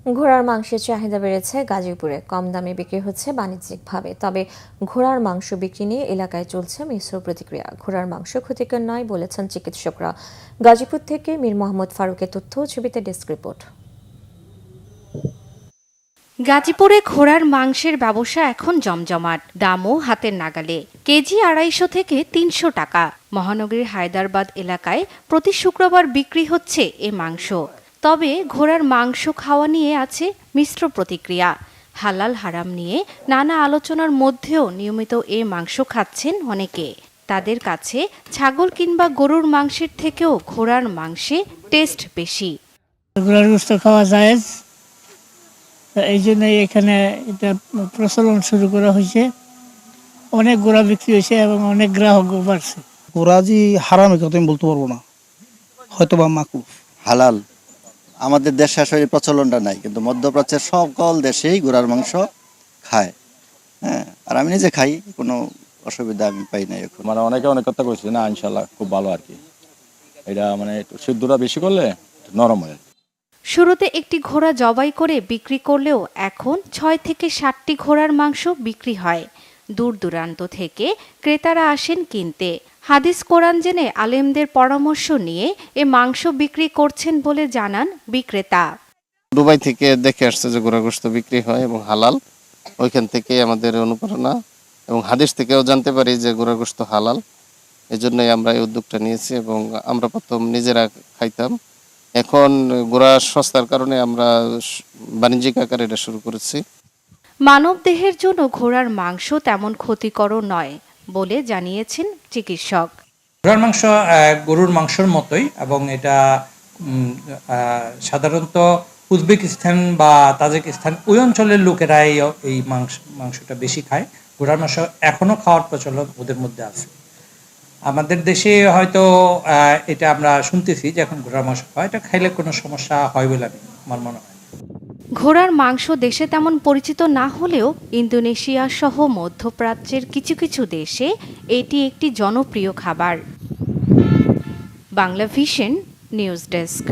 ঘোড়ার মাংসের চাহিদা বেড়েছে গাজীপুরে, কম দামে বিক্রি হচ্ছে বাণিজ্যিকভাবে। তবে ঘোড়ার মাংস বিক্রি নিয়ে এলাকায় চলছে মিশ্র প্রতিক্রিয়া। ঘোড়ার মাংস ক্ষতিকর নয় বলেছেন চিকিৎসকরা। গাজীপুর থেকে মীর মোহাম্মদ ফারুকের তথ্য, ছবিতে ডেস্ক রিপোর্ট। গাজীপুরে ঘোড়ার মাংসের ব্যবসা এখন জমজমাট, দামও হাতের নাগালে। কেজি 250 থেকে 300 টাকা। মহানগরীর হায়দারাবাদ এলাকায় প্রতি শুক্রবার বিক্রি হচ্ছে এ মাংস। তবে ঘোড়ার মাংস খাওয়া নিয়ে আছে মিশ্র প্রতিক্রিয়া। হালাল হারাম নিয়ে নানা আলোচনার মধ্যেও নিয়মিত এ মাংস খাচ্ছেন অনেকে। তাদের কাছে ছাগল কিংবা গরুর মাংসের থেকেও ঘোড়ার মাংসে টেস্ট বেশি। ঘোড়ার গোশত খাওয়া যায়, এই জন্যই এখানে এটা প্রচলন শুরু করা হয়েছে। অনেক ঘোড়া বিক্রি হয়েছে এবং অনেক গ্রাহকও বাড়ছে। ঘোড়া জি হারামের কথা আমি বলতে পারবো না, হয়তো বা মাকুফ। হালাল আমাদের দেশে আসলে প্রচলনটা নাই, কিন্তু মধ্যপ্রাচ্যের সকল দেশেই ঘোড়ার মাংস খায়। হ্যাঁ, আর আমি নিজে খাই, কোনো অসুবিধা আমি পাই না এখন। মানে অনেকে অনেক কথা কইছে না, ইনশাল্লাহ খুব ভালো আর কি। এটা মানে একটু সিদ্ধটা বেশি করলে নরম হয়। শুরুতে একটি ঘোড়া জবাই করে বিক্রি করলেও এখন 6 থেকে 7টি ঘোড়ার মাংস বিক্রি হয়। দূর দূরান্ত থেকে ক্রেতারা আসেন কিনতে। হাদিস কোরআন জেনে আলেমদের পরামর্শ নিয়ে এ মাংস বিক্রি করছেন বলে জানান বিক্রেতা। দুবাই থেকে দেখে আসছে যে ঘোড়া গোশত বিক্রি হয় এবং হালাল, ওইখান থেকে আমাদের অনুপ্রেরণা এবং হাদিস থেকেও জানতে পারি যে ঘোড়া গোশত হালাল। এজন্যই আমরা এই উদ্যোগটা নিয়েছি এবং আমরা প্রথম নিজেরা খাইতাম। এখন ঘোড়া সস্তার কারণে আমরা বাণিজ্যিক আকারে এটা শুরু করেছি। মানবদেহের জন্য ঘোড়ার মাংস তেমন ক্ষতিকরও নয় বলে জানিয়েছেন চিকিৎসক। ঘোড়ার মাংস গরুর মাংসের মতোই, এবং এটা সাধারণত উজবেকিস্তান বা তাজিকিস্তান ওই অঞ্চলের লোকেরাই এই মাংসটা বেশি খায়। ঘোড়ার মাংস এখনো খাওয়ার প্রচলন ওদের মধ্যে আছে। আমাদের দেশে হয়তো এটা আমরা শুনতেছি যে এখন ঘোড়ার মাংস খাওয়া, এটা খাইলে কোনো সমস্যা হয় বলে আমার মনে হয়। ঘোড়ার মাংস দেশে তেমন পরিচিত না হলেও ইন্দোনেশিয়া সহ মধ্যপ্রাচ্যের কিছু কিছু দেশে এটি একটি জনপ্রিয় খাবার। Bangla vision news desk.